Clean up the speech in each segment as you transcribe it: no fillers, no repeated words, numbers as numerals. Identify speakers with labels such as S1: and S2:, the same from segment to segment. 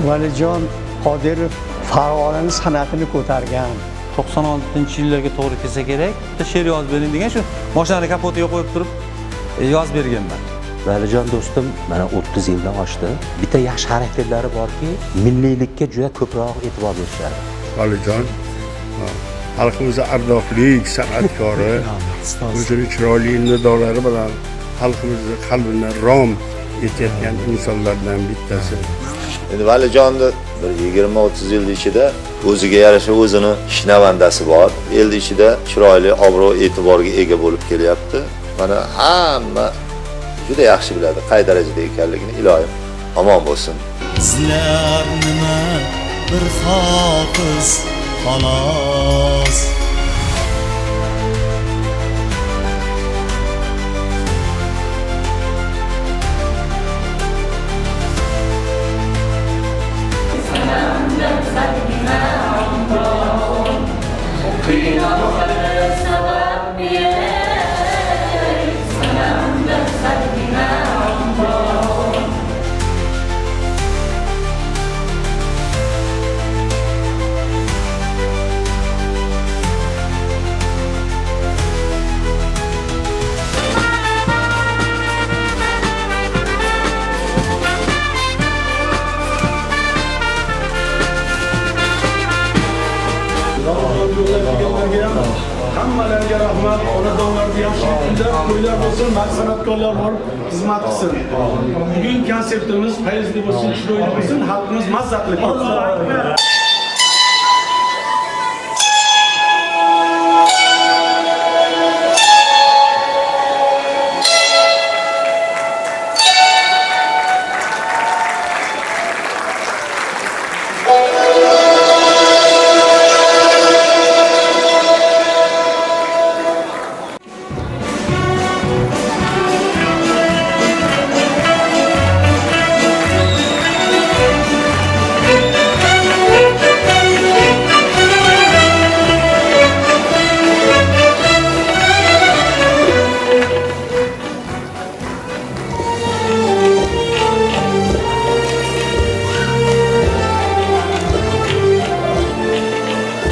S1: Valijon Qodirov Farg'onaning san'atini ko'targan.
S2: 96-yillarga to'g'ri kelsa kerak. Bitta she'r yozib bering degan shu mashinani kapotiga qo'yib turib yozib berganman.
S3: Valijon do'stim mana 30 yildan oshdi. Bitta yaxshi xarakterlari borki, milliylikka juda ko'proq e'tibor berishadi.
S4: Valijon xalqimizning ardoqli san'atkori, o'zining chiroyli nidolari bilan xalqimizning qalbini rom etayotgan insonlardan bittasi.
S5: Endi Valijonni bir 20-30 yil ichida o'ziga yarasha o'zini shinavandasi bor. El ichida chiroyli obro' e'tiborga ega bo'lib kelyapti. Mana hamma juda yaxshi biladi qay darajada ekanligini. Iloyim omon bo'lsin.
S6: Sizlar nima bir hofiz xolos.
S7: Hammalarga rahmat, xonadonlarda yaxshiliklar, to'ylar bo'lsin, san'atkorlar bor, xizmat qilsin. Bugun konsertimiz fayzli bo'lsin, chiroyli bo'lsin, xalqimiz mazzatli bo'lsin.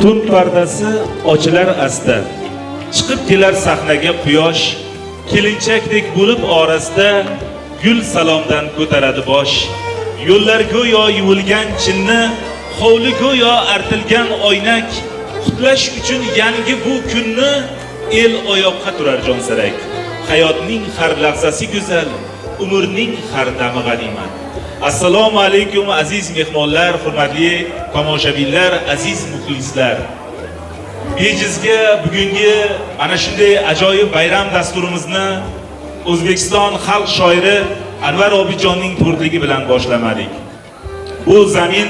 S8: Tun pardasi ochilar asta. Chiqib kelar sahnaga quyosh, kelinchakdek bo'lib orasida gul salomdan ko'taradi bosh. Yo'llar go'yo yuvilgan chinni, hovli go'yo artilgan oynak. Qutlash uchun yangi bu kunni el oyoqqa turar jonsarak. Hayotning har lahzasi go'zal, umrning har dami g'animat. Assalomu alaykum aziz mehmonlar, hurmatli tomoshabinlar, aziz muxlislar. Bejizga bugungi ana shunday ajoyib bayram dasturimizni O'zbekiston xalq shoiri Anvar Obidjonning to'rtligi bilan boshlamadik. Bu zamin,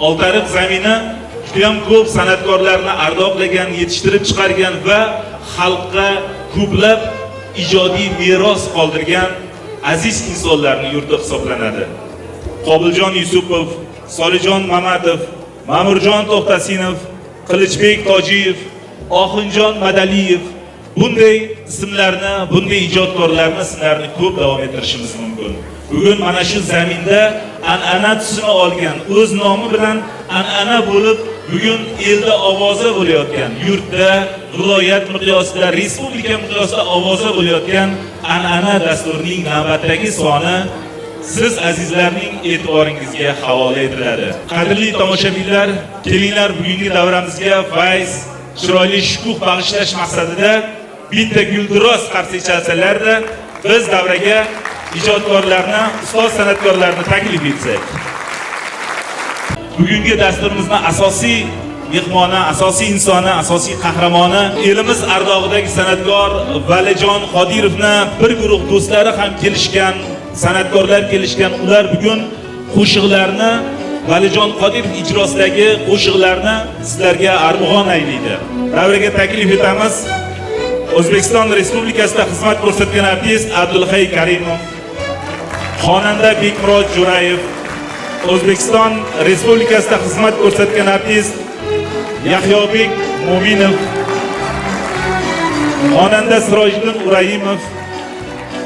S8: Oltariq zamini juda ham ko'p san'atkorlarni ardoqlagan, yetishtirib chiqargan va xalqqa ko'plab ijodiy meros qoldirgan aziz insonlarning yurti hisoblanadi. Qobiljon Yusupov, Solijon Mamatov, Ma'murjon To'xtasinov, Qilichbek Tojiyev, Oxunjon Madaliyev bunday ismlarni, bunday ijodkorlarning ismlarini ko'p davom ettirishimiz mumkin. Bugun mana shu zaminda an'ana tusini olgan, o'z nomi bilan an'ana bo'lib, bugun elda ovoza bo'layotgan, yurtda, viloyat miqyosida, respublika miqyosida ovoza bo'layotgan an'ana dasturining navbatdagi soni siz azizlarning e'tiboringizga havola etiladi. Qadrli tomoshabinlar, kelinglar bugungi davramizga fayz, chiroyli shukuh bag'ishlash maqsadida bitta guldiroz qarshi chalsalarda biz davraga ijodkorlarni, ustoz san'atkorlarni taklif etsak. Bugungi dasturimizning asosiy mehmoni, asosiy insoni, asosiy qahramoni elimiz ardog'idagi san'atkor Valijon Qodirovni bir guruh do'stlari ham kelishgan, san'atkorlar kelishgan. Ular bugun qo'shiqlarni Valijon Qodirov ijrosidagi qo'shiqlarni sizlarga armug'on aylaydi. Davraga taklif etamiz. O'zbekiston Respublikasida xizmat ko'rsatgan artist Abdulhay Karimov, xonanda Bekmurod Jo'rayev, O'zbekiston Respublikasida xizmat ko'rsatgan artist Yahyobek Mo'minov, xonanda Sirojiddin Uraimov,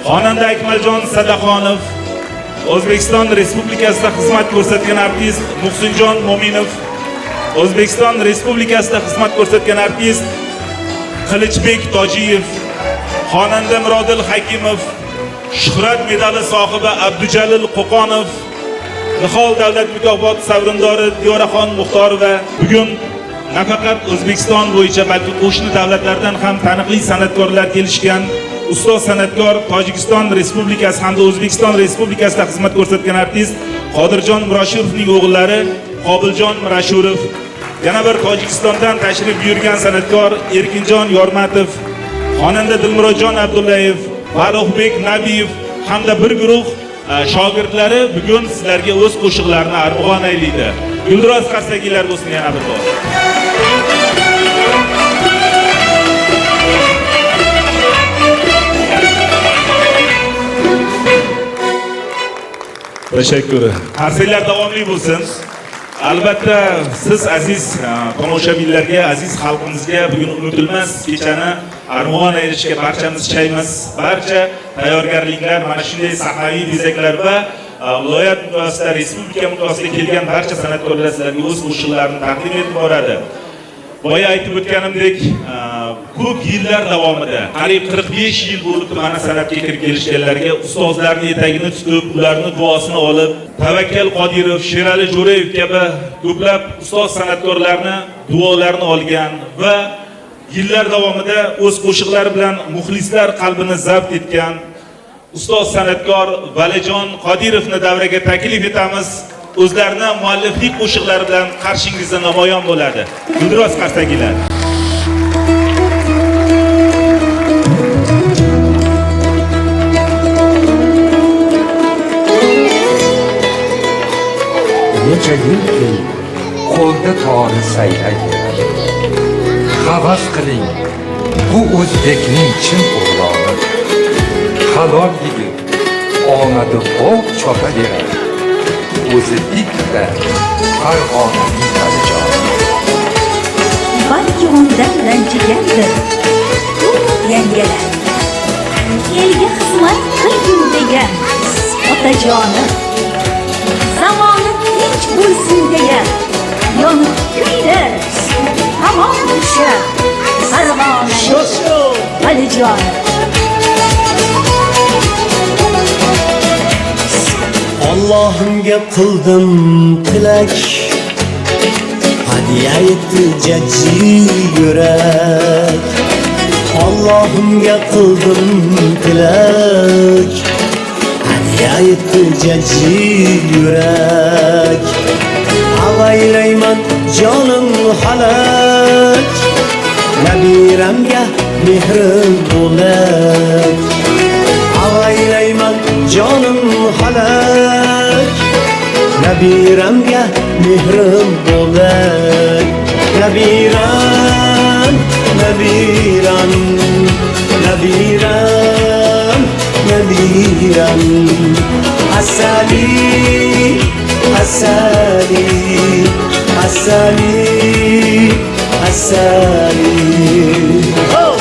S8: xonanda Akmaljon Sadaxonov, O'zbekiston Respublikasida xizmat ko'rsatgan artist Muhsinjon Mo'minov, O'zbekiston Respublikasida xizmat ko'rsatgan artist Qilichbek Tojiyev, xonanda Mirodil Hakimov, Shuhrat medali sohibi Abdujalil Qo'qonov, Nihol davlat mukofoti sovrindori Diyoraxon Muxtorova bugun nafaqat O'zbekiston bo'yicha balki qo'shni davlatlardan ham taniqli san'atkorlar kelishgan ustoz san'atkor Tojikiston Respublikasi hamda O'zbekiston Respublikasida xizmat ko'rsatgan artist Qodirjon Miroshurovning o'g'illari Qobiljon Mirashurov, yana bir Tojikistondan tashrif buyurgan san'atkor Erkinjon Yormatov, xonanda Dilmurodjon Abdullayev, Farruhbek Nabiyev hamda bir guruh shogirdlari bugun sizlarga o'z qo'shiqlarini armug'on aylaydi. Guldiroz qarsakiylar bo'lsin yana bir bor. Teşekkür. Qarsaklar davomli bo'lsin. Albatta siz aziz tomoshabinlarga, aziz xalqimizga bugun unutilmas kechani armug'on aylashga barchamiz chaymiz. Barcha tayyorgarliklar, mana shunday sahnaviy bezaklar va viloyat miqyosida, respublika miqyosida kelgan barcha san'atkorlar sizlarga o'z qo'shiqlarini taqdim etib boradi. Boya aytib o'tganimdek, ko'p yillar davomida, qariyb 45 yil bo'lib mana san'atga kirib kelishganlarga ustozlarning etagini tutib, ularning duosini olib, Tavakkal Qodirov, Sherali Jo'rayev kabi ko'plab ustoz san'atkorlarni duolarini olgan va yillar davomida o'z qo'shiqlari bilan muxlislar qalbini zabt etgan ustoz san'atkor Valijon Qodirovni davraga taklif etamiz. O'zlarining mualliflik qo'shiqlari bilan qarshingizda namoyon bo'ladi. Guldiroz qarsakiylar.
S9: Necha yilki qo'lda tori sayraga, havas qiling, bu o'zbekning chin o'g'loni. Halol yigit omadi o'q chopaveradi. O'zi bitta Farg'onaning Valijoni.
S10: Balki undan ranjigandir u yangalar. Elga xizmat qilgin degan otajoni. Zamoni tinch bo'lsin degan yonib kuylar. Hamon o'sha Farg'onaning Valijoni.
S6: Allohimga qildim tilak, hadiya etdi jajji yurak. Allohimga qildim tilak, hadiya etdi jajji yurak. Avaylayman jonim halak, nabiramga mehrim bo'lak. Avaylayman jonim halak, nabiramga mehrim bo'lak. Nabiram, nabiram, nabiram, nabiram. Asali, asali, asali, asali. Oh!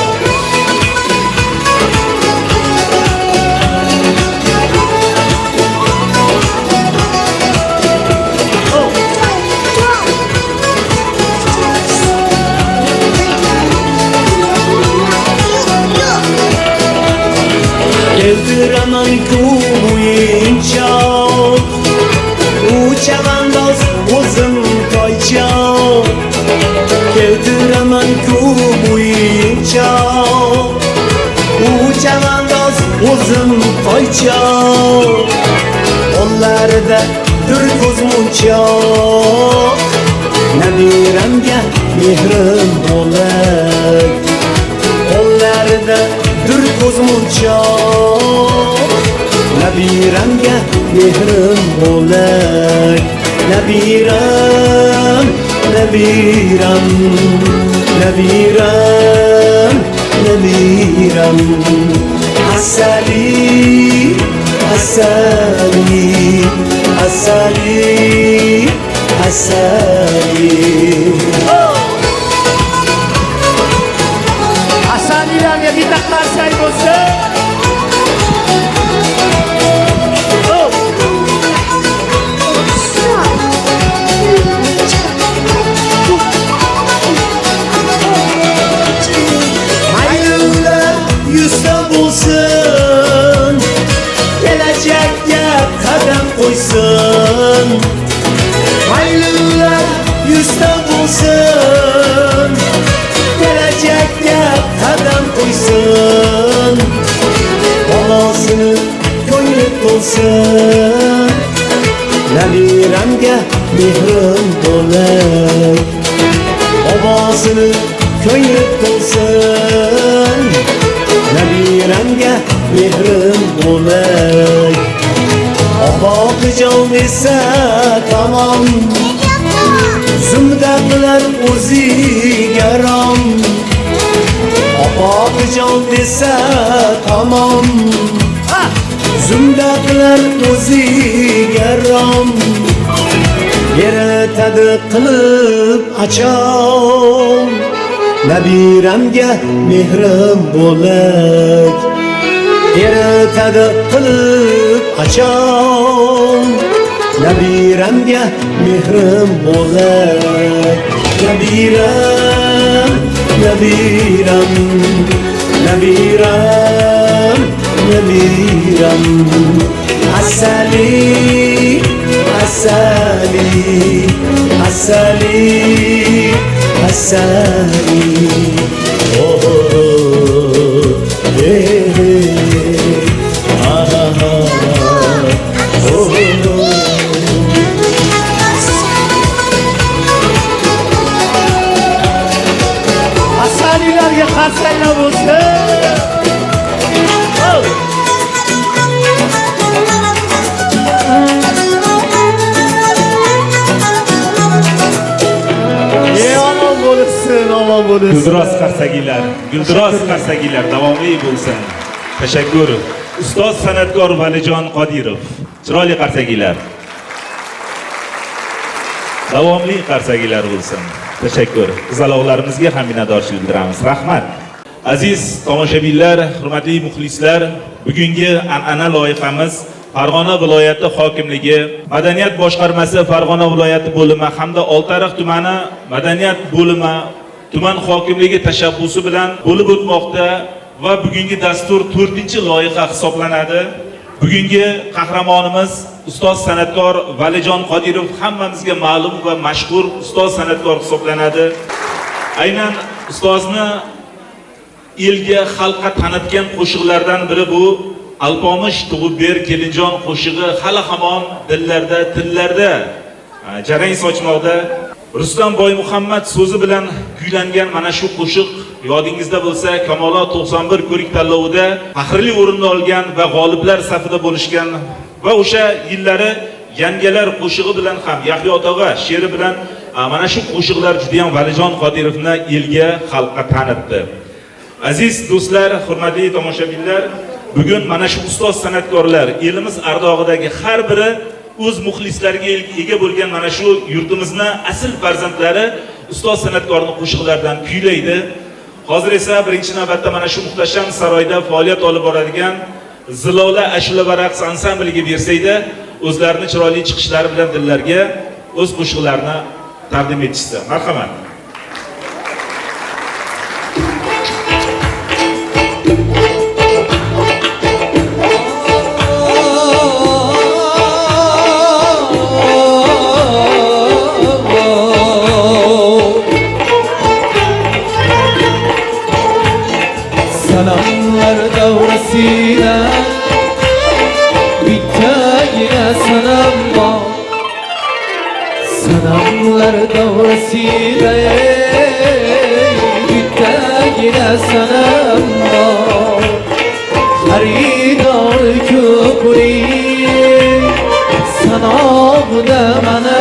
S6: Keltiraman kuyinchoq, u chavandoz o'zim toychoq. Keltiraman kuyinchoq, u chavandoz o'zim toychoq. Qo'llarida dur ko'z munchoq, nabiramga mehrim bo'lak. Qo'llarida dur ko'z munchoq, nabiramga mehrim bo'lak. Nabiram, nabiram, nabiram, nabiram. Asali, asali, asali, asali. Asalilarga bitta qarsak bo'lsa. Bulsun, gelecekte kadem koysun. Hayırlar yüzde bulsun, gelecekte kadem koysun. Balasını gönlü dolsun, nabiremge mihrim dolay. Babasını gönlü dolsun, nabiremge mehrim bo'lay. Oboqijon esa tamom, zumda qilar o'ziga rom. Oboqijon esa tamom, zumda qilar o'ziga rom. Yaratadi qilib achon, nabiramga mehrim bo'lay. Yaratadi qilib achon, nabiramga mehrim bo'lay. Nabiram, nabiram, nabiram, nabiram. Asali, asali, asali, asali. Oh, oh, oh, hey. Asalilarga qarsaklar bo'lsa. Omon bo'lsin, omon bo'lsin.
S8: Guldiroz qarsagilar, guldiroz qarsagilar davomli bo'lsin. Tashakkur. Ustoz san'atkor Valijon Qodirov. Chiroyli qarsagilar. Davomli qarsagilar bo'lsin. Tashakkur. Qizaloqlarimizga ham minnatdorchilik bildiramiz. Rahmat. Aziz tomoshabinlar, hurmatli muxlislar, bugungi an'ana loyihamiz Farg'ona viloyati hokimligi, Madaniyat boshqarmasi Farg'ona viloyati bo'limi hamda Oltiariq tumani Madaniyat bo'limi tuman hokimligi tashabbusi bilan bo'lib o'tmoqda va bugungi dastur 4-loyiha hisoblanadi. Bugungi qahramonimiz ustoz san'atkor Valijon Qodirov hammamizga ma'lum va mashhur ustoz san'atkor hisoblanadi. Aynan ustozni elga, xalqqa tanitgan qo'shiqlardan biri bu Alpomish tug'ib ber kelinjon qo'shig'i hali hamon dillarda, tillarda jarang sochmoqda. Rustam Boymuhammad so'zi bilan kuylangan mana shu qo'shiq yodingizda bo'lsa, Kamolot 91 ko'rik tanlovida faxrli o'rinni olgan va g'oliblar safida bo'lishgan va o'sha yillari yangalar qo'shig'i bilan ham Yahyo tog'a she'ri bilan mana shu qo'shiqlar juda ham Valijon Qodirovni elga, xalqqa tanitdi. Aziz do'stlar, hurmatli tomoshabinlar, bugun mana shu ustoz san'atkorlar elimiz ardog'idagi har biri o'z muxlislariga ega bo'lgan mana shu yurtimizni asl farzandlari ustoz san'atkorning qo'shiqlaridan kuylaydi. Hozir esa birinchi navbatda mana shu muhtasham saroyda faoliyat olib boradigan Zilola ashula va raqs ansambliga bersaydi, o'zlarining chiroyli chiqishlari bilan dillarga o'z qo'shiqlarini taqdim etishsa. Marhamat.
S6: Sanamlar davrasida bittagina sanam bor. Sanamlar davrasida bittagina sanam bor. Xaridor ko'prik sanog'ida mana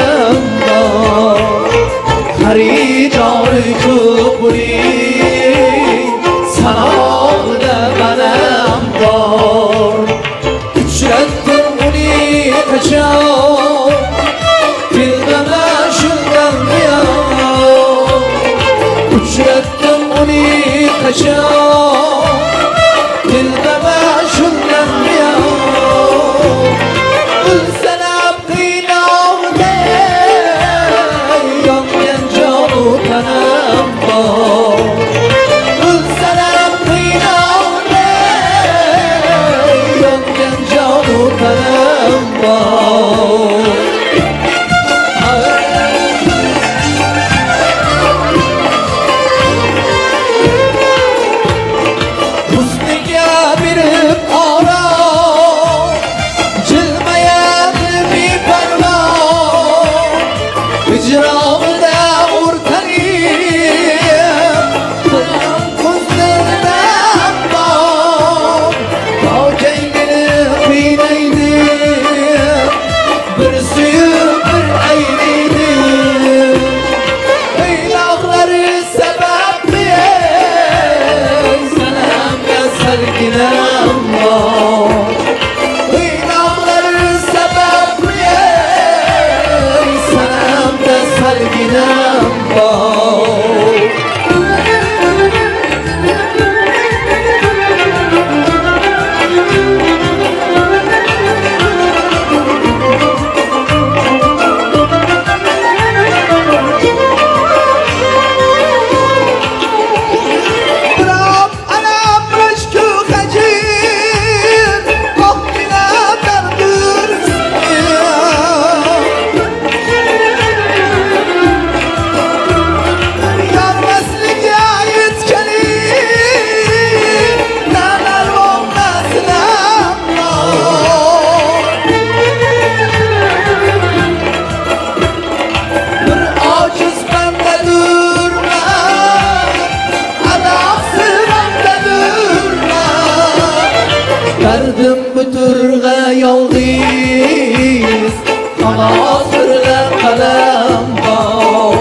S6: buturg'a yolg'iz qog'oz birga qalam bor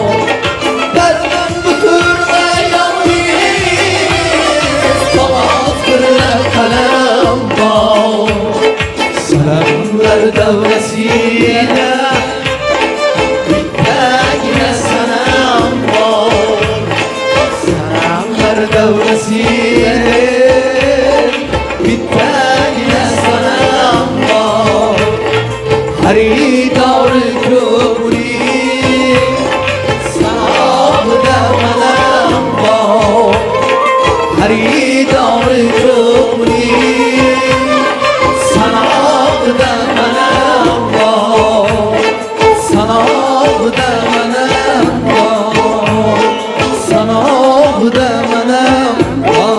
S6: dardim buturg'a yolg'iz qog'oz birga qalam bor salamlar davrasida bittagina sanam bor salamlar davrasida bittagina sanam bor xaridori ko'ngling sanog'ida manam bor xaridori ko'ngling sanog'ida manam bor sanog'ida manam bor sanog'ida manam bor.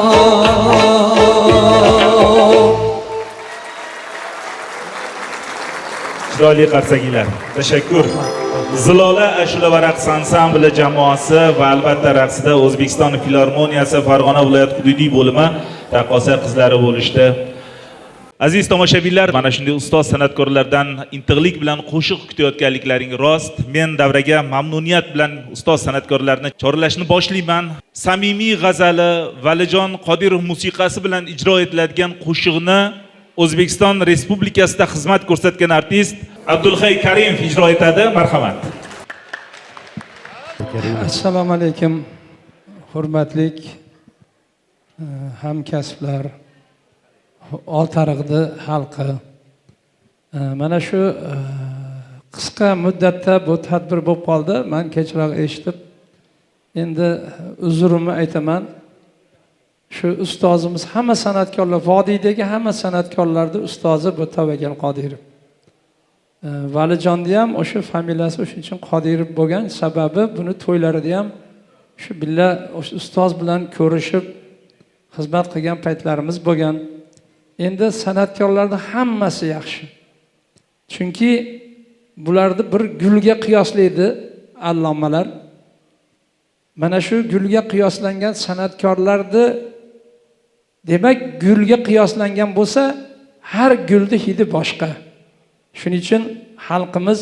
S8: Chiroyli qarsakinglar. Tashakkur. Zilola ashula va raqs ansambli jamoasi va albatta raqsida O'zbekiston filarmoniyasi Farg'ona viloyat hududiy bo'limi taqqosa qizlari bo'lishdi. Aziz tomoshabinlar, mana shunday ustoz san'atkorlardan intiqlik bilan qo'shiq kutayotganliklaring rost. Men davraga mamnuniyat bilan ustoz san'atkorlarni chorlashni boshlayman. Samimiy g'azali Valijon Qodirov musiqasi bilan ijro etiladigan qo'shiqni O'zbekiston Respublikasida xizmat ko'rsatgan artist Abdulhay Karimov ijro etadi. Marhamat.
S11: Assalomu alaykum. Hurmatli hamkasblar, Oltariqdi xalqi. Mana shu qisqa muddatda bu tadbir bo'lib qoldi. Men kechroq eshitib, endi uzrimni aytaman. Shu ustozimiz hamma san'atkorlar, vodiydagi hamma san'atkorlarning ustozi bu Tavakkal Qodirov. Valijonni ham o'sha familiyasi o'shuning uchun Qodirov bo'lgan sababi buni to'ylarida ham shu billa o'sha ustoz bilan ko'rishib xizmat qilgan paytlarimiz bo'lgan. Endi san'atkorlarning hammasi yaxshi. Chunki bularni bir gulga qiyoslaydi allomalar. Mana shu gulga qiyoslangan san'atkorlarni demak gulga qiyoslangan bo'lsa, har gulning hidi boshqa. Shuning uchun xalqimiz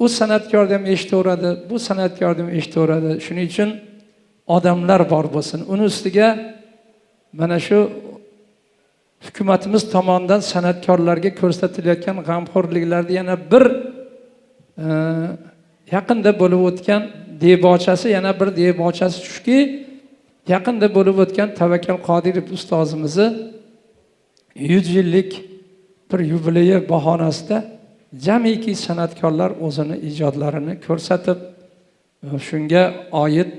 S11: u san'atkorni ham eshitaveradi, bu san'atkorni ham eshitaveradi. Shuning uchun odamlar bor bo'lsin. Uni ustiga mana shu hukumatimiz tomonidan san'atkorlarga ko'rsatilayotgan g'amxo'rliklarni yana bir yaqinda bo'lib o'tgan debochasi, yana bir debochasi shuki, yaqinda bo'lib o'tgan Tavakkal Qodirov ustozimizni 100 yillik bir yubileyi bahonasida jamiki san'atkorlar o'zini ijodlarini ko'rsatib, shunga oid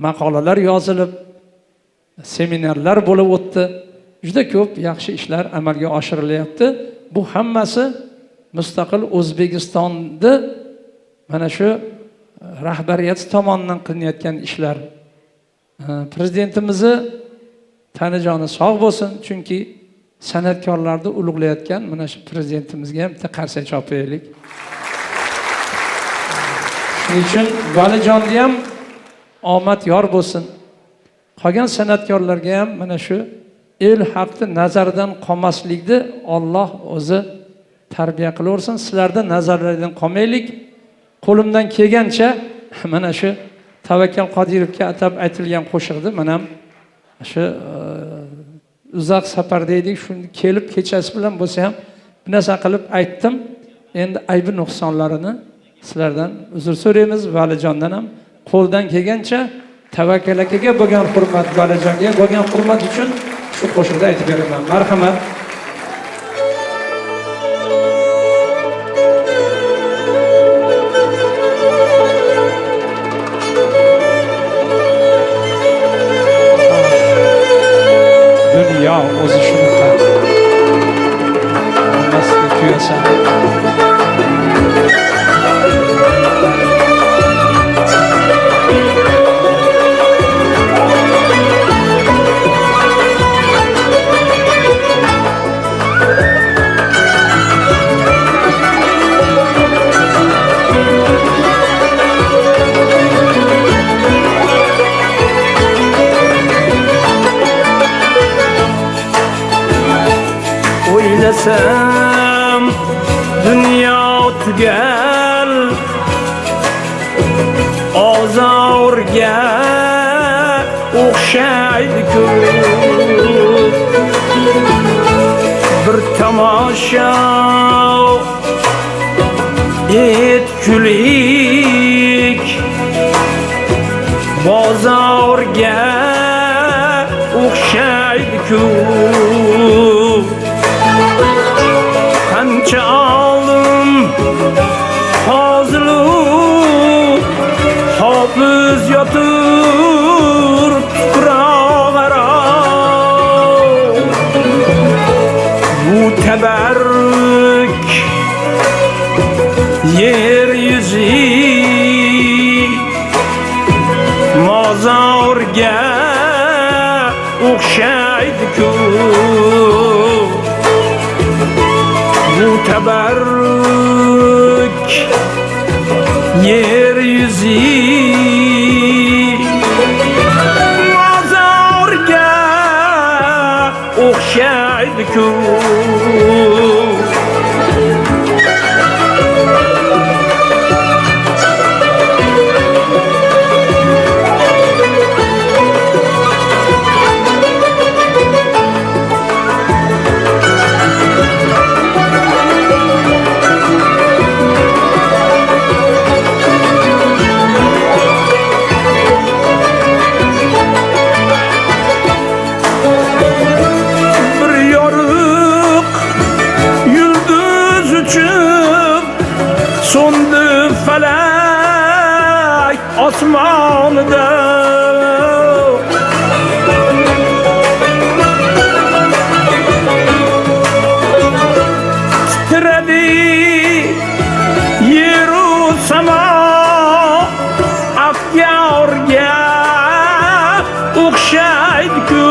S11: maqolalar yozilib, seminarlar bo'lib o'tdi. Juda ko'p yaxshi ishlar amalga oshirilyapti. Bu hammasi mustaqil O'zbekistonni mana shu rahbariyat tomonidan qilinayotgan ishlar. Prezidentimizni tanijoni sog' bo'lsin, chunki san'atkorlarni ulug'layotgan mana shu prezidentimizga ham bitta qarsak chopaylik. Shuning uchun Valijonni ham omad yor bo'lsin. Qolgan san'atkorlarga ham mana shu el haqni nazardan qolmaslikni Alloh o'zi tarbiya qilaversin. Sizlarda nazarlardan qolmaylik. Qo'limdan kelgancha mana shu Tavakkal Qodirovga atab aytilgan qo'shiqni men ham shu uzoq safar deydik, shuni kelib kechasi bilan bo'lsa ham bir narsa qilib aytdim. Endi aybi nuqsonlarini sizlardan uzr so'raymiz. Valijondan ham qo'ldan kelgancha Tavakkal akaga bo'lgan hurmat, Valijonga bo'lgan hurmat uchun shu qo'shiqni aytib beraman. Marhamat. Dünya o'zi shunaqa. Hammasiga kuyasan. O'ylasam dunyo tugal ozorga o'xshaydi-ku. Bir tomosha etkulik bozorga o'xshaydi-ku. Qancha olim fozilu hofiz yotur tuproqaro. Bu tabarruk yer yuzi mozorga o'xshaydi-ku. Bu tabarruk yer yuzi mozorga o'xshaydi-ku. So'ndi falak osmonida. Titradi yeru samo afyorga o'xshaydi-ku.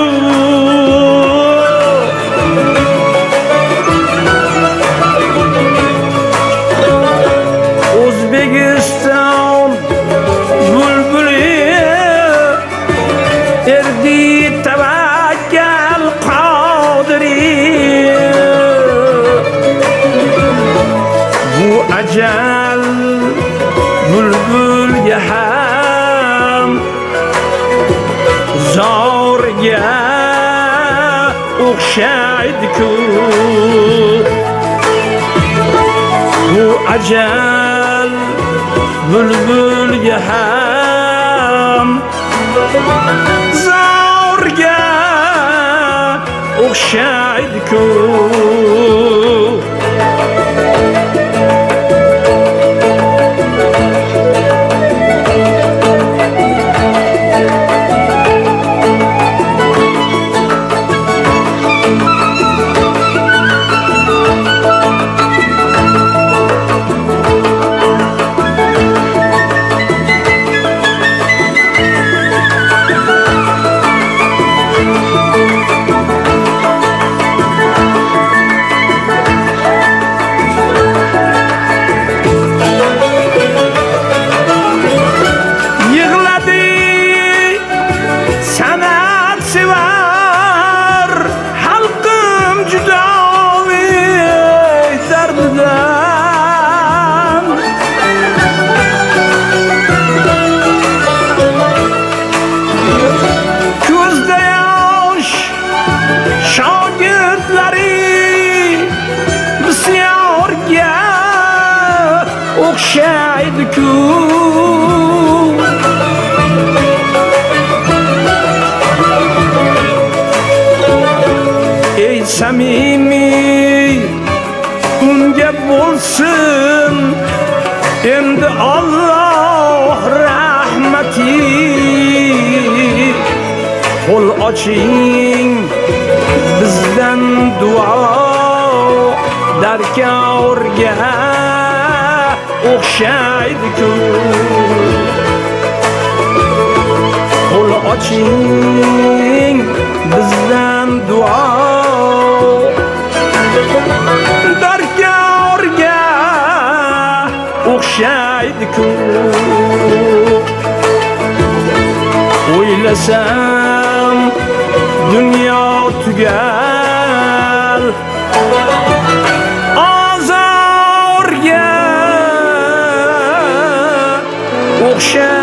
S11: O'zbekiston bulbuli erdi tavakkal Qodiri. Bu ajal bulbulga ham zorga o'xshaydi-ku. Bu ajal bulbulga ham zorga o'xshaydi-ku. o'xshaydi-ku. Ey samimiy unga bo'lsin endi Alloh rahmati. Qo'l oching bizdan duo darkorga o'xshaydi-ku. Qo'l oching bizdan duo darkorga o'xshaydi-ku. O'ylasam dunyo tugal
S6: o'xshay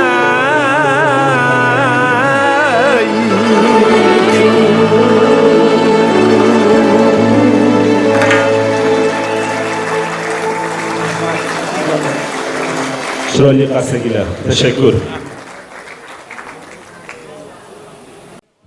S8: Chiroyli qarsagilar. Tashakkur.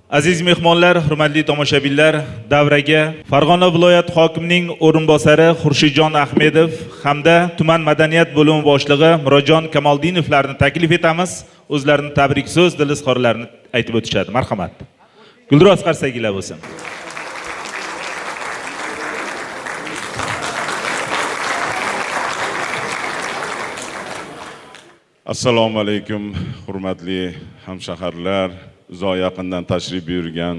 S8: Aziz mehmonlar, hurmatli tomoshabinlar, davraga Farg'ona viloyat hokimining o'rinbosari Xurshidjon Ahmedov hamda tuman madaniyat bo'limi boshlig'i Murodjon Kamoldinovlarni taklif etamiz. O'zlarining tabrik so'z, dil izhorlarini aytib o'tishadi. Marhamat. Gulduros qarsagilar bo'lsin.
S12: Assalomu alaykum, hurmatli hamshaharlar, uzoq yaqindan tashrif buyurgan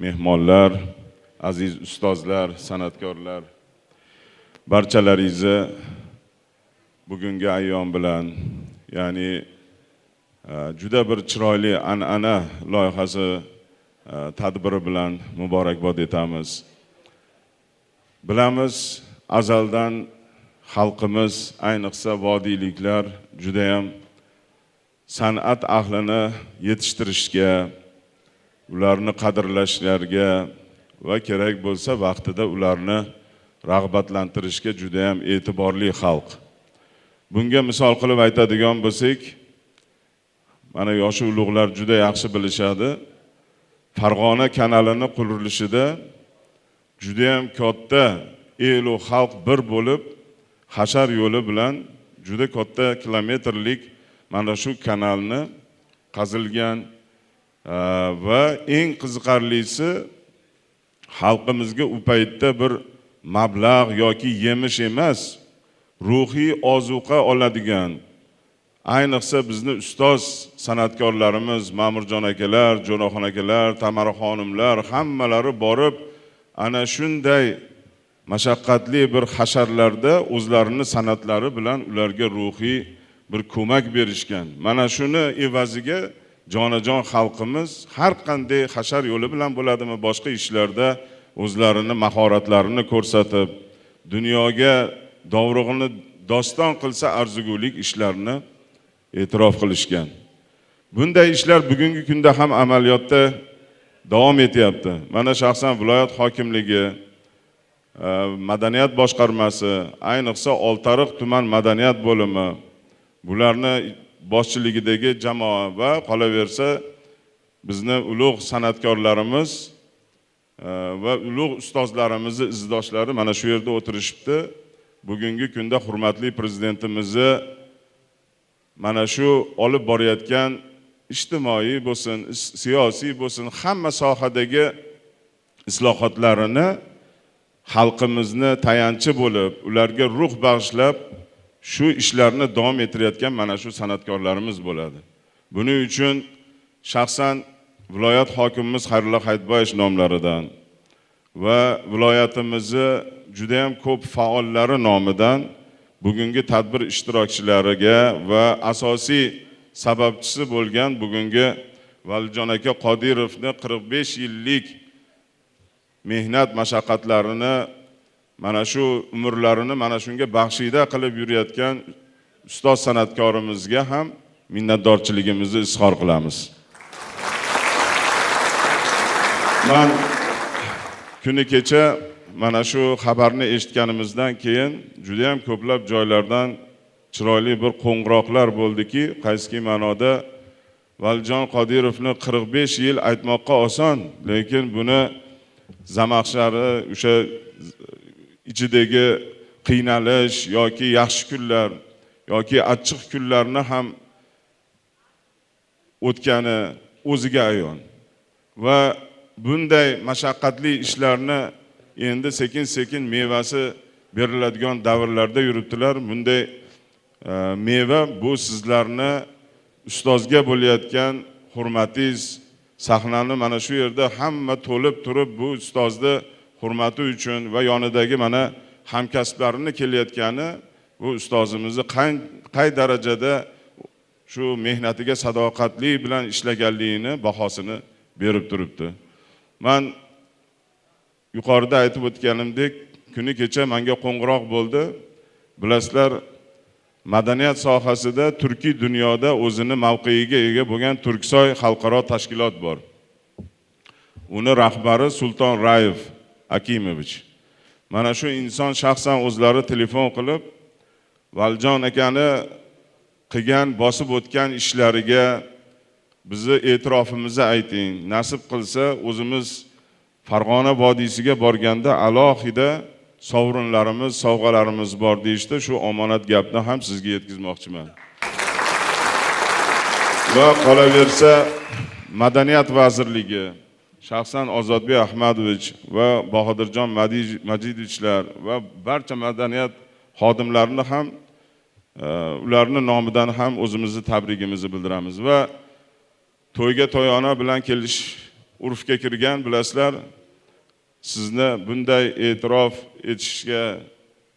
S12: mehmonlar, aziz ustozlar, san'atkorlar, barchalaringizni bugungi ayyom bilan, ya'ni juda bir chiroyli an'ana loyihasi tadbiri bilan muborakbod etamiz. Bilamiz, azaldan xalqimiz, ayniqsa vodiyliklar juda ham san'at ahlini yetishtirishga, ularni qadrlashlarga va kerak bo'lsa vaqtida ularni rag'batlantirishga juda ham e'tiborli xalq. Bunga misol qilib aytadigan bo'lsak, mana yoshi ulug'lar juda yaxshi bilishadi. Farg'ona kanalini qurilishida juda ham katta el va xalq bir bo'lib hashar yo'li bilan juda katta kilometrlik mana shu kanalni qazilgan va eng qiziqarlisi xalqimizga u paytda bir mablag' yoki yemish emas, ruhiy ozuqa oladigan, ayniqsa bizni ustoz san'atkorlarimiz Ma'murjon akalar, Jo'raxon akalar, Tamara xonimlar hammalari borib ana shunday mashaqqatli bir hasharlarda o'zlarini san'atlari bilan ularga ruhiy bir ko'mak berishgan. Mana shuni evaziga jonajon xalqimiz har qanday hashar yo'li bilan bo'ladimi, boshqa ishlarda o'zlarini mahoratlarini ko'rsatib, dunyoga dovrug'ini doston qilsa arzigulik ishlarni e'tirof qilishgan. Bunday ishlar bugungi kunda ham amaliyotda davom etyapti. Mana shaxsan viloyat hokimligi, madaniyat boshqarmasi, ayniqsa Oltiariq tuman madaniyat bo'limi, bularni boshchiligidagi jamoa va qolaversa bizni ulug' san'atkorlarimiz va ulug' ustozlarimizni izdoshlari mana shu yerda o'tirishibdi. Bugungi kunda hurmatli prezidentimizni mana shu olib borayotgan ijtimoiy bo'lsin, siyosiy bo'lsin, hamma sohadagi islohotlarini xalqimizni tayanchi bo'lib, ularga ruh bag'ishlab shu ishlarni davom ettirayotgan mana shu san'atkorlarimiz bo'ladi. Buning uchun shaxsan viloyat hokimimiz Xayrullo Hayitboyev nomlaridan va viloyatimizni juda ham ko'p faollari nomidan bugungi tadbir ishtirokchilariga va asosiy sababchisi bo'lgan bugungi Valijon aka Qodirovni 45 yillik mehnat mashaqqatlarini mana shu umrlarini mana shunga baxshida qilib yurayotgan ustoz san'atkorimizga ham minnatdorchiligimizni izhor qilamiz. Men kuni kecha mana shu xabarni eshitganimizdan keyin juda ham ko'plab joylardan chiroyli bir qo'ng'iroqlar bo'ldiki, qaysi ma'noda Valijon Qodirovni 45 yil aytmoqqa oson, lekin buni zamaxshlari, o'sha ichidagi qiynalish yoki yaxshi kunlar yoki achchiq kunlarni ham o'tgani o'ziga ayon. Va bunday mashaqqatli ishlarni endi sekin-sekin mevasi beriladigan davrlarda yuribdilar. Bunday meva bu sizlarni ustozga bo'layotgan hurmatingiz, sahnani mana shu yerda hamma to'lib turib bu ustozni hurmati uchun va yonidagi mana hamkasblarini kelayotgani bu ustozimizni qay darajada shu mehnatiga sadoqatli bilan ishlaganligini bahosini berib turibdi. Men yuqorida aytib o'tganimdek, kuni kecha menga qo'ng'iroq bo'ldi. Bilasizlar, madaniyat sohasida turkiy dunyoda o'zini mavqeiga ega bo'lgan Turksoy xalqaro tashkilot bor. Uni rahbari Sulton Rayev Akimovich. Mana shu inson shaxsan o'zlari telefon qilib, Valijon akani qilgan, bosib o'tgan ishlariga bizni e'tirofimizni ayting. Nasib qilsa o'zimiz Farg'ona vodiysiga borganda alohida sovrinlarimiz, sovg'alarimiz bor deyishdi. Shu omonat gapni ham sizga yetkazmoqchiman. Va qolaversa Madaniyat vazirligi, shaxsan Ozodbek Ahmadovich va Bahodirjon Majidovichlar va barcha madaniyat xodimlarini ham ularning nomidan ham o'zimizni tabrigimizni bildiramiz va to'yga to'yona bilan kelish urfga kirgan bilasizlar. Sizni bunday e'tirof etishga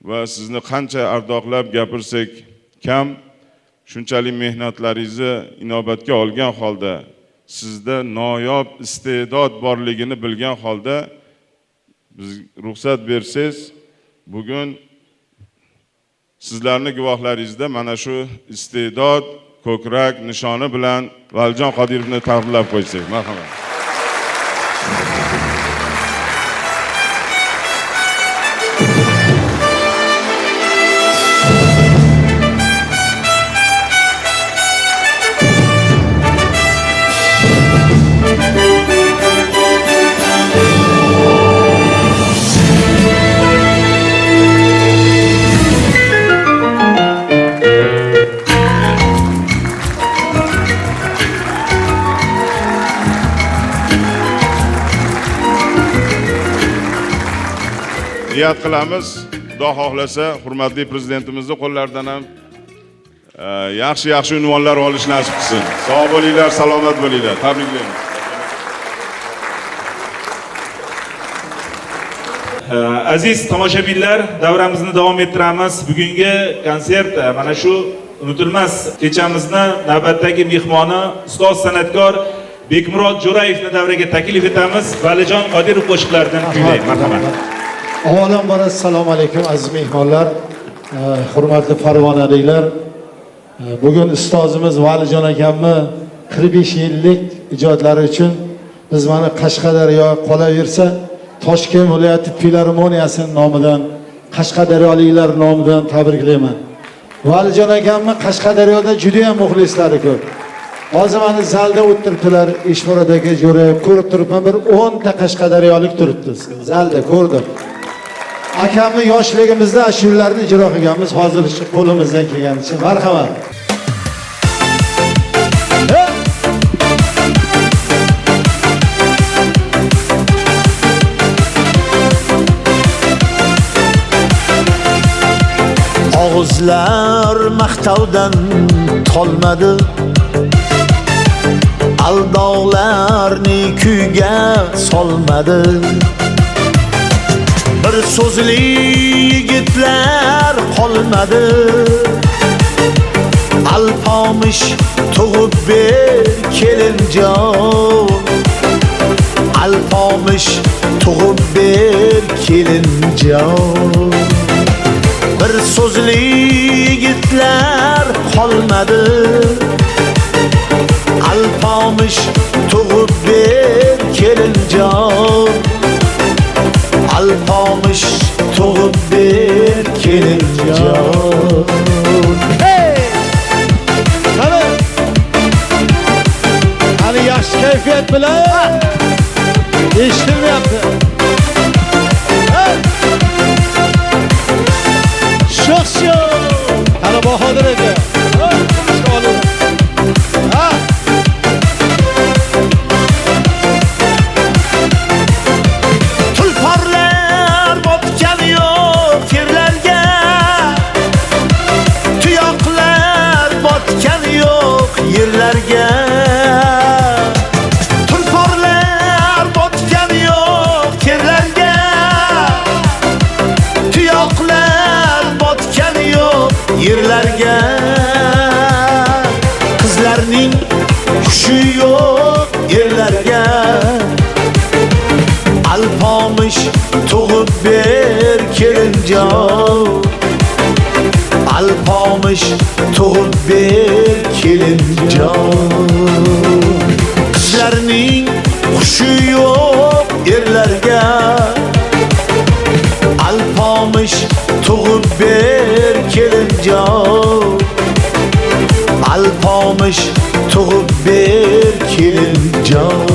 S12: va sizni qancha ardoqlab gapirsak kam, shunchalik mehnatlaringizni inobatga olgan holda, sizda noyob iste'dod borligini bilgan holda biz ruxsat bersangiz, bugun sizlarning guvohlaringizda mana shu iste'dod ko'krak nishoni bilan Valijon Qodirovni tabriklab qo'ysak. Marhamat. Niyat qilamiz, Xudo xohlasa, hurmatli prezidentimizning qo'llaridan ham yaxshi unvonlar olish nasib qilsin. Sog' bo'linglar, salomat bo'linglar. Tabriklaymiz.
S8: Aziz tomoshabinlar, davramizni davom ettiramiz. Bugungi konsert mana shu unutilmas kechamizni navbatdagi mehmoni ustoz san'atkor Bekmurod Jo'rayevni davraga taklif etamiz. Valijon Qodirov qo'shiqlaridan kuylaymiz. Marhamat.
S13: Avvalambor assalomu alaykum aziz mehmonlar, hurmatli farg'onaliklar. Bugun ustozimiz Valijon akamni 45 yillik ijodlari uchun biz mana Qashqadaryo qolaversa Toshkent viloyati filarmoniyasining nomidan, Qashqadaryoliklar nomidan tabriklayman. Valijon akamni Qashqadaryoda juda ham muxlislari ko'p. Hozir mana zalda o'tiribdilar, Eshmurodagi Jo'rayev ko'rib turibman, bir 10 ta Qashqadaryolik turibdi. Zalda ko'rdim. Akamni yoshligimizda ashulalarni ijro qilganmiz, hozir qo'limizdan kelganicha. Marhamat.
S6: Og'izlar maqtovdan tolmadi, aldoqlarni kuyga solmadi. Bir so'zli yigitlar qolmadi, alpomish tug'ib ber kelinjon, alpomish tug'ib ber kelinjon. Bir so'zli yigitlar qolmadi, alpomish tug'ib ber kelinjon, alpomish tug'ib ber kelinjon. Hey!
S13: Qani yaxshi kayfiyat bilan eshitilmayapti. Sho'xsho! Qani Bahodir aka.
S6: Tulporlar botgan yo'q yerlarga, tuyoqlar botgan yo'q yerlarga. Tulporlar botgan yo'q yerlarga, tuyoqlar botgan yo'q yerlarga. Qizlarning hushi yo'q yerlarga, alpomish tug'ib ber kelinjon, alpomish alpomish tug'ib ber kelinjon. Qizlarning hushi yo'q erlarga alpomish tug'ib ber kelinjon. Alpomish tug'ib ber kelinjon.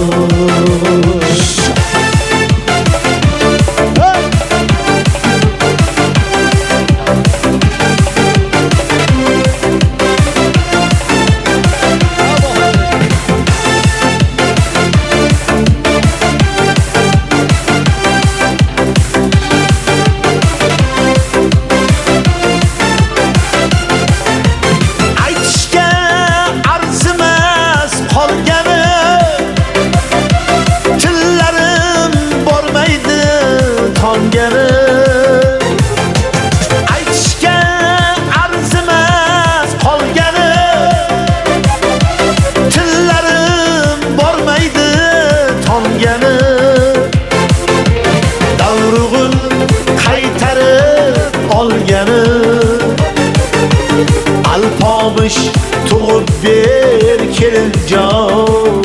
S6: Alpomish tug'ib ber kelinjon.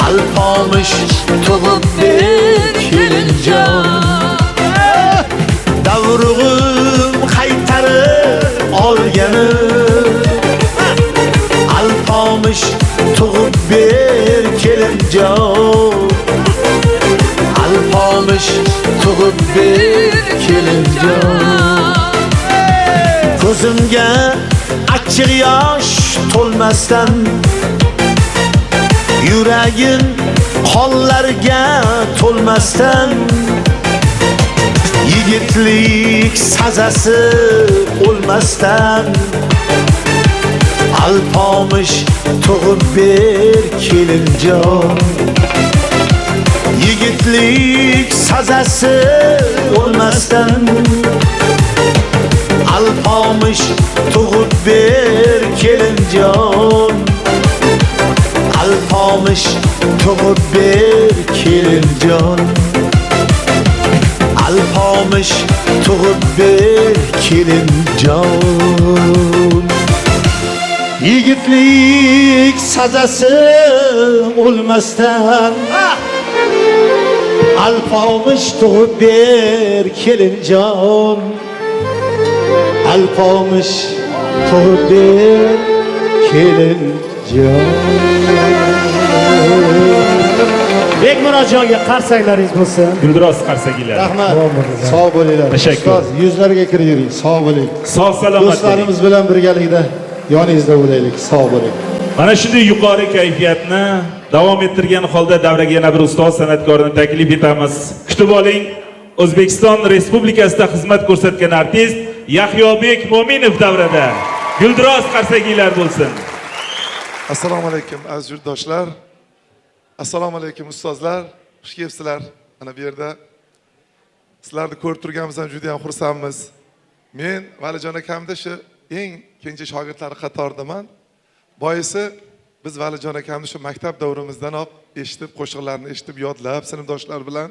S6: Alpomish tug'ib ber kelinjon. Davrug'im qaytarib olgani alpomish tug'ib ber kelinjon. Alpomish tug'ib ber kelinjon. Ko'zimga achchiq yosh to'lmasdan yuragim qonlarga to'lmasdan yigitlik sazasi o'lmasdan alpomish tug'ib ber kelinjon. Yigitlik sazasi o'lmasdan alpomish tug'ib ber kelinjon. Alpomish tug'ib ber kelinjon. Alpomish tug'ib ber kelinjon. Yigitlik sazasi o'lmasdan alpomish tug'ib ber kelinjon. Alpomish tug'ib ber kelinjon. Bekmurajonga qarsaklaringiz bo'lsin.
S8: Guldiroz qarsagilar.
S13: Rahmat. Sog' bo'linglar.
S8: Tashakkur.
S13: Ustoz, yuzlarga kirib yuring. Sog' bo'ling.
S8: Sog' salomat bo'ling.
S13: Do'stlarimiz bilan birgalikda yoningizda bo'laylik. Sog' bo'ling.
S8: Mana shunday yuqori kayfiyatni davom ettirgan holda davraga yana bir ustoz san'atkorni taklif etamiz. Kutib oling. O'zbekiston Respublikasida xizmat ko'rsatgan artist Yahyobek Mo'minov davrada guldiroz qarsakiylar bo'lsin.
S14: Assalomu alaykum aziz yurtdoshlar. Assalomu alaykum ustozlar. Xush kelibsizlar. Mana bu yerda sizlarni ko'rib turganimizdan juda ham xursandmiz. Men Valijon akamda shu eng kenja shogirdlari qatoridaman. Boisi biz Valijon akamni shu maktab davrimizdan eshitib, qo'shiqlarni eshitib, yodlab, sinfdoshlar bilan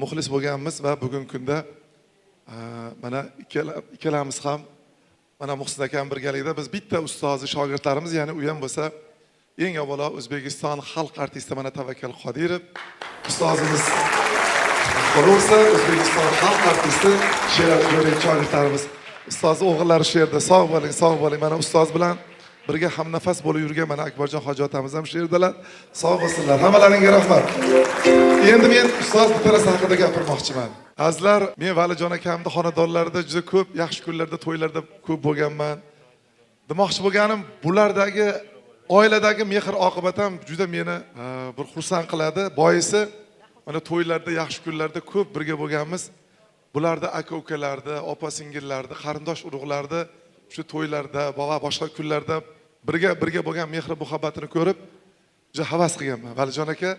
S14: muxlis bo'lganmiz va bugungi kunda mana ikkalamiz ham mana Muhsin akam birgalikda biz bitta ustozi shogirdlarimiz, ya'ni u ham bo'lsa eng avvalo O'zbekiston xalq artisti mana Tavakkal Qodirov ustozimiz bo'lsa, O'zbekiston xalq artisti Sherali Jo'rayevich shogirdlarimiz. Ustoz o'g'illari shu yerda. Sog' bo'ling, sog' bo'ling. Mana ustoz bilan birga hamnafas bo'lib yurgan mana Akbarjon hoji otamiz ham shu yerdalar. Sog' bo'lsinlar. Hammalaringga rahmat. Endi men ustoz bitta narsa haqida gapirmoqchiman. Azizlar, men Valijon akamning xonadonlarida juda ko'p, yaxshi kunlarda, to'ylarda ko'p bo'lganman. Demoqchi bo'lganim, bulardagi oiladagi mehr oqibat ham juda meni bir xursand qiladi. Boisi mana to'ylarda, yaxshi kunlarda ko'p birga bo'lganmiz. Bularda aka-ukalarda, opa-singillarda, qarindosh urug'larda shu to'ylarda va boshqa kunlarda birga bo'lgan mehr muhabbatini ko'rib juda havas qilganman. Valijon aka,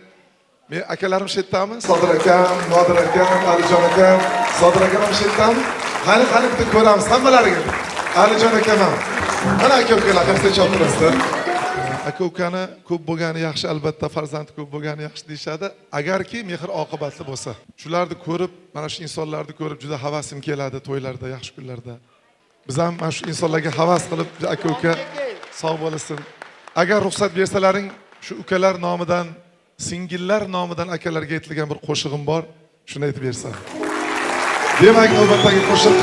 S14: men akalarim shu yerdami? Sodir akam, Nodir akam, Alijon akam, Sodir akam ham shu yerdami? Qani bitta ko'ramiz hammalaringiz. Alijon akam ham. Mana aka-ukalar hamma choptirasizlar. Aka-ukani ko'p bo'lgani yaxshi, albatta farzand ko'p bo'lgani yaxshi deyshadi. Agarki mehr oqibatli bo'lsa. Shularni ko'rib, mana shu insonlarni ko'rib juda havasim keladi to'ylarda, yaxshi kunlarda. biz ham mana shu insonlarga havas qilib aka uka sog' bo'lasin. Agar ruxsat bersalaring, shu ukalar nomidan, singillar nomidan akalarga aytilgan bir qo'shig'im bor, shuni aytib bersam. Demak, navbatdagi qo'shiq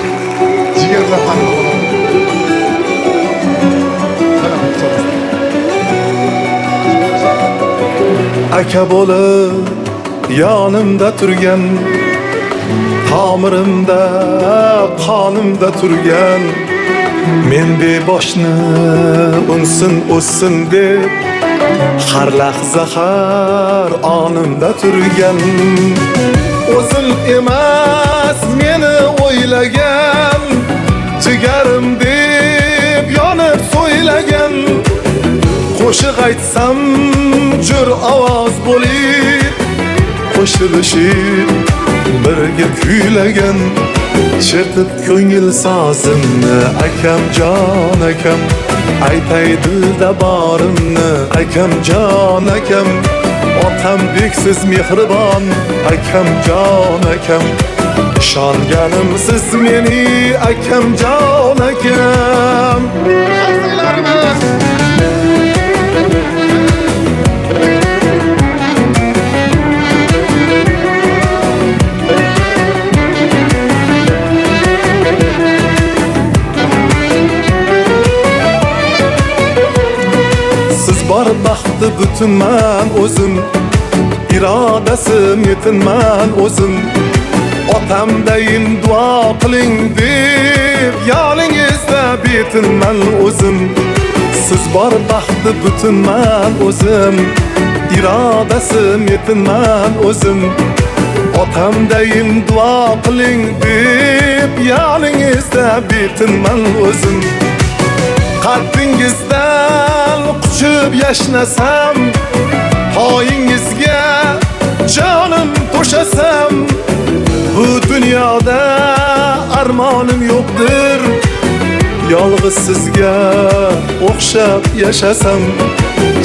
S14: jigarlar haqida bo'ladi. Aka bo'lib yonimda turgan, tomirimda, qonimda turgan, men beboshni unsin o'ssin deb har lahza har onimda turgan, o'zim emas meni o'ylagan, jigarim deb yonib so'ylagan, qo'shiq aytsam jur ovoz bo'lib, qo'shilishib birga kuylagan, chertib ko'ngil sozimni akam jon akam, aytay dilda borimni akam jon akam, otam beksiz mehribon akam jon akam, ishonganim siz meni akam jon akam. Bor baxti butunman o'zim, irodasim yetinman o'zim, otamdayin duo qiling deb yoningizda betinman o'zim. Siz bor baxti butunman o'zim, irodasim yetinman o'zim, otamdayin duo qiling deb yoningizda betinman o'zim. Qalbingizdan quchib yashnasam, poyingizga jonim to'shasam, bu dunyoda armonim yo'qdir, yolg'iz sizga o'xshab yashasam,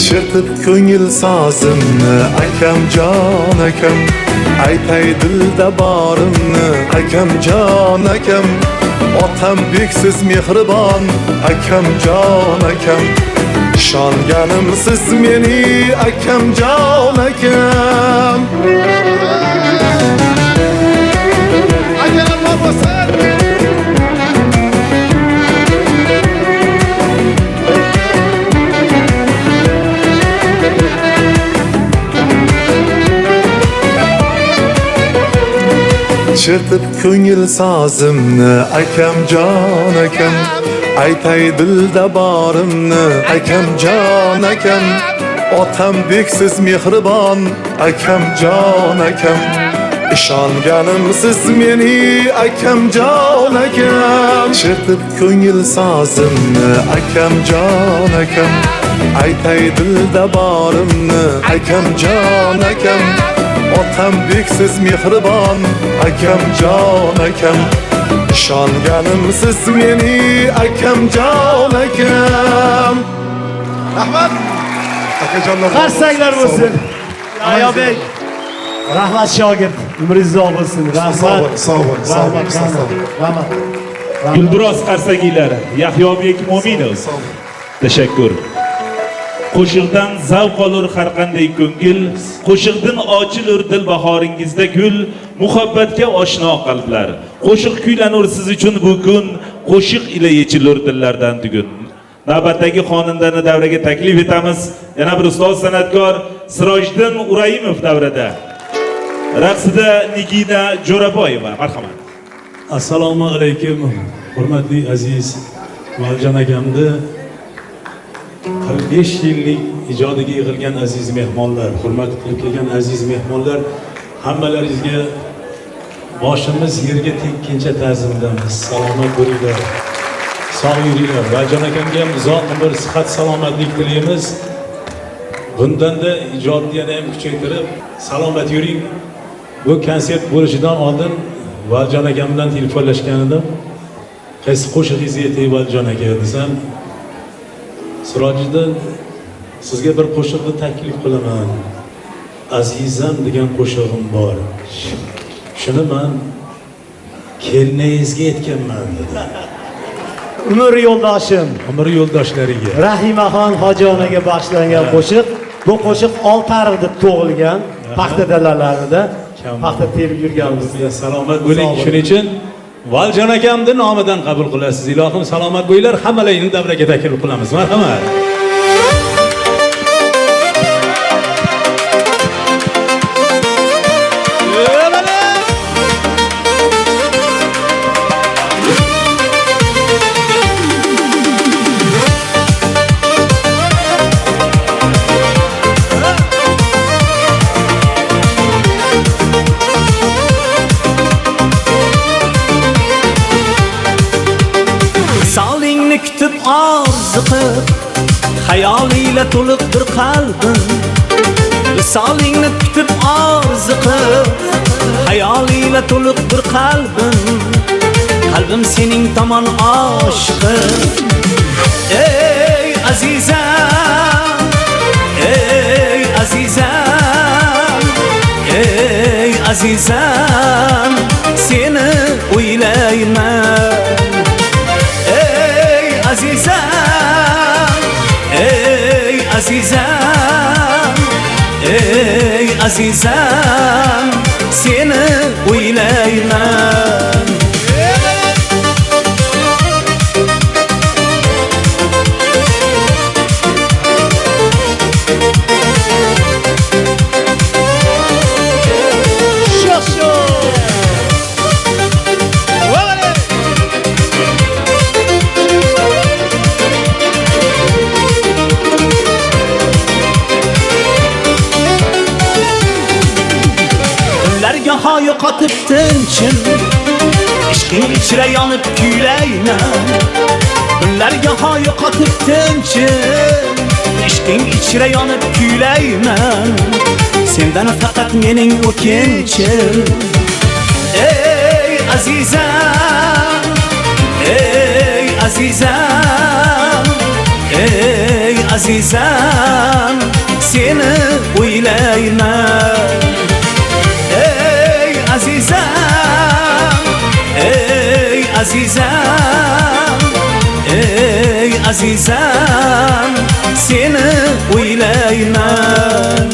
S14: chertib ko'ngil sozimni akam jon akam, aytay dilda borimni akam jon akam, otam beksiz mehribon akam jon akam, ishonganim siz meni akam jon akam. Akalar bo'lsin. Chertib ko'ngil sozimni akam jon akam, aytay dilda borimni akam jon akam, otam beksiz mehribon akam jon akam, ishonganim siz meni akam jon akam. Chertib ko'ngil sozimni akam jon akam, aytay dilda borimni akam jon akam, otam beksiz mehribon akam jon akam, ishonganim siz meni akam jon akam. Rahmat. Akajonlar
S6: qarsaklar bo'lsin. Ayobek, rahmat shogird, umringiz uzoq bo'lsin. Rahmat.
S14: Sog' bo'ling, sog' bo'ling.
S6: Rahmat.
S8: Gulduros qarsagiylari Yahyobek Mo'minov. Tashakkur. Qo'shiqdan zavq olur har qanday ko'ngil, qo'shiqdan ochilur dil bahoringizda gul, muhabbatga oshno qalblar. Qo'shiq kuylanur siz uchun bu kun, qo'shiq ila yechilur dillardan tugun. Navbatdagi xonandani davraga taklif etamiz. Yana bir ustoz san'atkor Sirojiddin Urayimov davrada. Raqsida Nigina Jo'raboyeva. Marhamat.
S15: Assalomu alaykum, hurmatli aziz Valjon akamni 45 yillik ijodiga yig'ilgan aziz mehmonlar, hurmat qilib kelgan aziz mehmonlar, hammalaringizga boshimiz yerga tekkincha ta'zimdamiz. Salomat bo'linglar. Sog' yuringlar. Valjon akamga ham uzoq umr, sihat, salomatlik tilaymiz. Bundanda ijodni yana ham kuchaytirib, salomat yuring. Bu konsert bo'lishidan oldin Valjon akam bilan telefonlashgan edim. Qaysi qo'shig'ingizni aytay Valjon aka desam, Sirojiddin, sizga bir qo'shiqni taklif qilaman. Azizam degan qo'shig'im bor. Shuni men keliningizga aytganman dedi.
S6: umr yo'ldoshim
S15: umr yo'ldoshlariga
S6: Rahimaxon hojonaga bag'ishlangan qo'shiq. Bu qo'shiq Oltiariqda tug'ilgan, paxta dalalarida paxta terib yurganimizda.
S15: Salomat bo'ling. Shuning uchun Valjon akamning nomidan qabul qilasiz. Ilohim salomat bo'linglar. Hammalaringni davraga taklif qilamiz. Marhamat.
S16: Salingni kutib orziqib, xayolingla to'liqdir qalbim. Visolingni kutib orziqib, xayolingla to'liqdir qalbim. Qalbim sening tomon oshiq. Ey azizam, ey azizam, ey azizam, seni o'ylayman. Azizam, ey azizam, ey azizam, seni o'ylayman. Gaho yo'qotib tinchim, ishqing ichra yonib kuylayman. Kunlar gaho yo'qotib tinchim, ishqing ichra yonib kuylayman. Sendan faqat mening o'kinchim. Ey azizam, ey azizam, ey azizam, seni o'ylayman. Azizam, ey azizam, ey azizam, seni o'ylayman.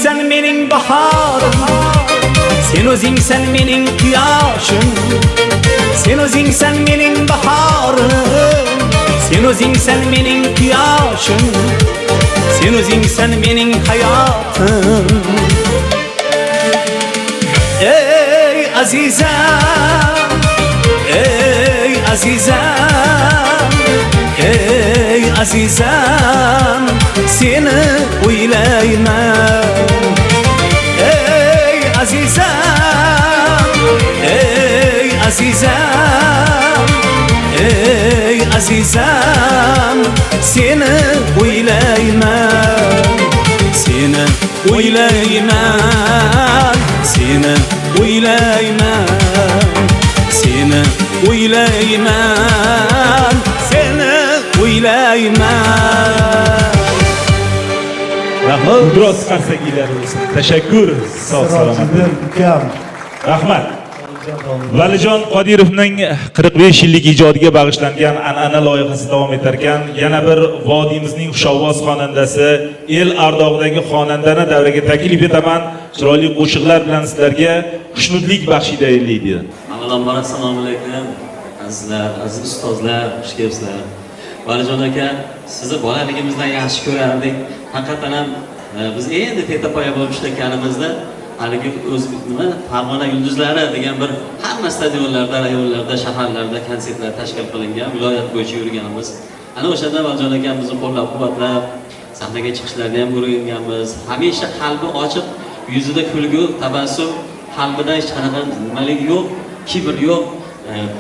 S16: Sen mening bahorim, sen o'zingsan mening quyoshim. Sen o'zingsan mening bahorim, sen o'zingsan mening quyoshim. Sen o'zingsan mening hayotim. Ey azizam, ey azizam, ey azizam, seni o'ylayman. Ey azizam, ey azizam, ey azizam, seni o'ylayman. Seni o'ylayman, seni o'ylayman, seni o'ylayman, seni o'ylayman.
S8: Rahmat. Biroz qarsakiylarimiz. Tashakkur. Sog' salomat. Rahmat. Valijon Qodirovning 45 yillik ijodiga bag'ishlangan an'ana loyihasi davom etar ekan. Yana bir vodiymizning xushovoz xonandasi, el ardog'idagi xonandani davraga taklif etaman. Chiroyli qo'shiqlar bilan sizlarga xushnudlik baxshida aylaydi.
S17: Avvalambor assalomu alaykum. Azizlar, aziz ustozlar, xush kelibsizlar. Valijon aka, sizni bolaligimizdan yaxshi ko'rardik. Haqiqatan ham biz endi tetapoya bo'lib ishlaganimizda haligi o'z nima Farg'ona yulduzlari degan bir hamma stadionlarda, rayonlarda, shaharlarda konsertlar tashkil qilingan, viloyat bo'yicha yurganmiz. Ana o'shanda Valijon akam bizni qo'llab-quvvatlab, sahnaga chiqishlarni ham o'rganganmiz. Hamisha qalbi ochiq, yuzida kulgu, tabassum, qalbida hech qanaqa nimalik yo'q, kibr yo'q.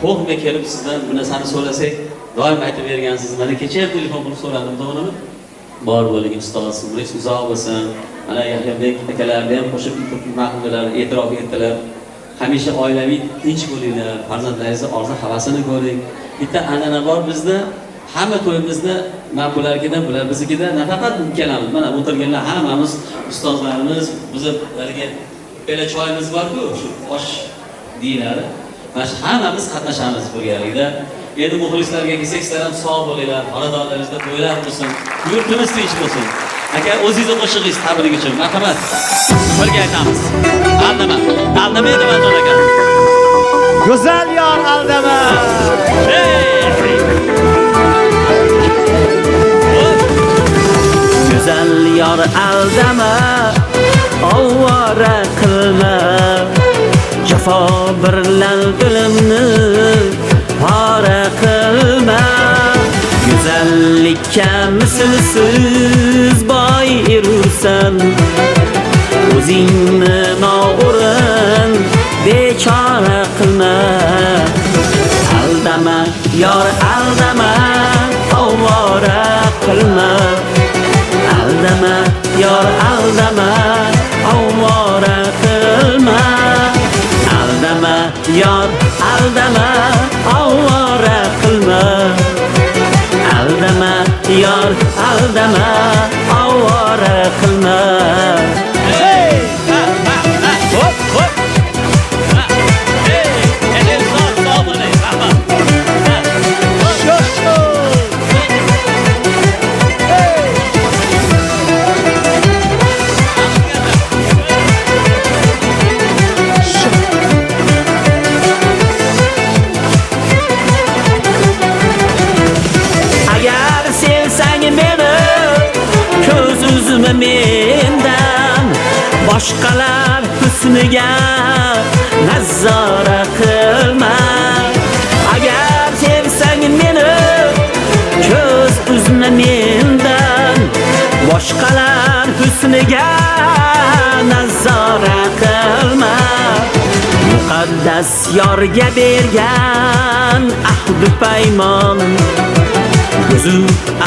S17: Qo'rqmay kelib sizdan bu narsani so'rasak, doim aytib bergansiz. Mana kecha ham telefon qilib so'radim, to'g'rimi? Bor bo'ling ustoz, umringiz uzoq bo'lsin. Mana Yahyobek akalarni ham qo'shib maqomlar e'tirof etdilar. Hamisha oilaviy tinch bo'linglar, farzandlaringizni orzu havasini ko'ring. Bitta an'ana bor bizda, hamma to'yimizni men bularkidan, bular biznikidan nafaqat ikkalamiz. Mana o'tirganlar hammamiz ustozlarimiz, bizning haliga bela choyimiz bor-ku, shu osh deyiladi. Mana shu hammamiz qatnashamiz birgalikda. Endi muxlislarga kelsak, sizlar ham sog' bo'linglar, xonadonlaringizda to'ylar bo'lsin, yurtimiz tinch bo'lsin. Aka, o'zingizni qo'shig'ingiz tabrik uchun marhamat. Birga aytamiz. Aldama. Aldamaydi Valjon aka.
S6: Go'zal yor aldama.
S16: Go'zal yor aldama, ovora qilma. Jafo birlan dilimni pora qilma. Go'zallikka mislsiz boy erursan. O'zingni no'g'rin bechora qilma. Aldama yor aldama, ovora qilma. Aldama yor aldama, ovora qilma. Aldama yor aldama, ovora qilma. Aldama yor aldama, ovora qilma. Agar sevsang meni, ko'z uzma mendan. Boshqalar husniga nazora qilma. Agar sevsang meni, ko'z uzma mendan. Boshqalar husniga nazora qilma. Muqaddas yorga bergan ahd paymon, ko'zu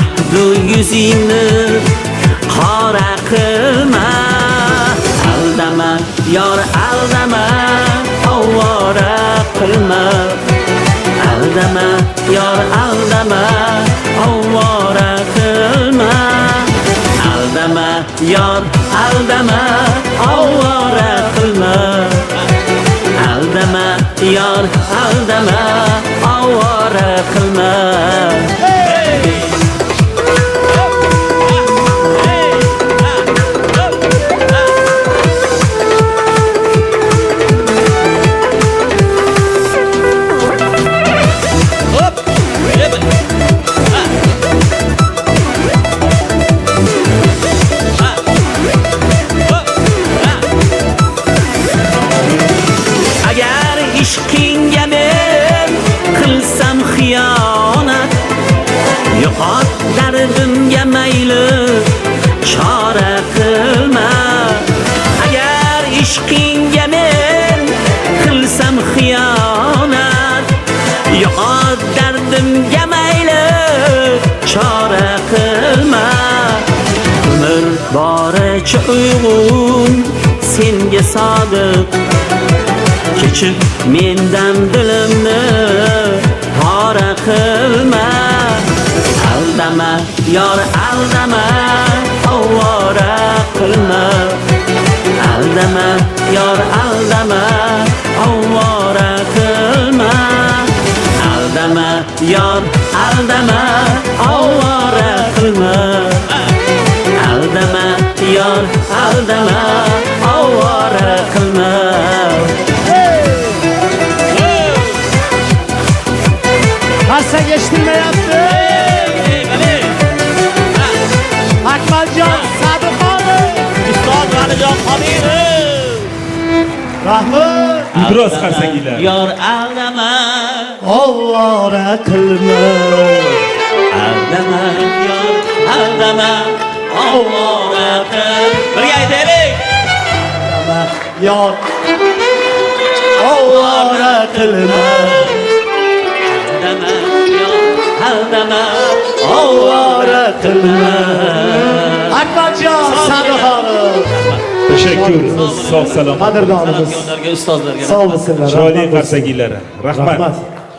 S16: ahdu yuzingni qora qilma. Aldama yor aldama, ovora qilma. Aldama yor aldama, ovora qilma. Aldama yor aldama, ovora qilma. Aldama yor aldama, ovora qilma. Agar ishqingga men qilsam xiyonat, yo'qot dardimga mayli chora qilma. Agar ishqingga men qilsam xiyonat, yo'qot dardimga mayli chora qilma. Umr boricha uyg'un senga sodiq, kechib mendan dilimni pora qilma. Aldama yor aldama, ovora qilma. Aldama yor aldama, ovora qilma. Aldama yor aldama, ovora qilma. Aldama yor aldama, ovora qilma.
S6: Hassaga eshitmayapti. Akmaljon Sadiqov, ustoz Valijon Qodirov. Rahmat.
S8: Ibroz qarsangilar.
S16: Yor aldama,
S6: Ovora qilma.
S16: aldama yor aldama, ovora qil. Birga aytaylik.
S6: Yor ovora qilma.
S16: Aldama,
S6: ovora qilma. Akbarjon Saduxonov.
S8: Teşekkür. Sağ salomat.
S6: Qadrdonimiz.
S16: ustozlarga
S6: Sog' bo'lsinlar.
S8: Chiroyli qarsakilari. Rahmat.